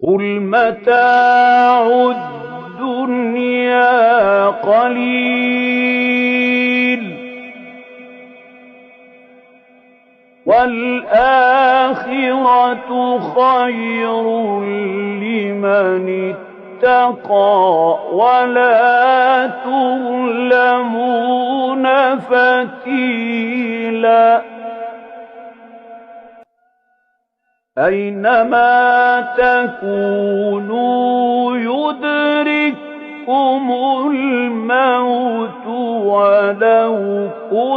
قُلْ مَتَاعُ الدُّنْيَا قَلِيلٌ وَالْآخِرَةُ خَيْرٌ لِّمَنِ اتَّقَىٰ وَلَا تُظْلَمُونَ فَتِيلًا أَيْنَمَا تَكُونُوا يُدْرِككُّمُ الْمَوْتُ وَلَوْ كُنتُمْ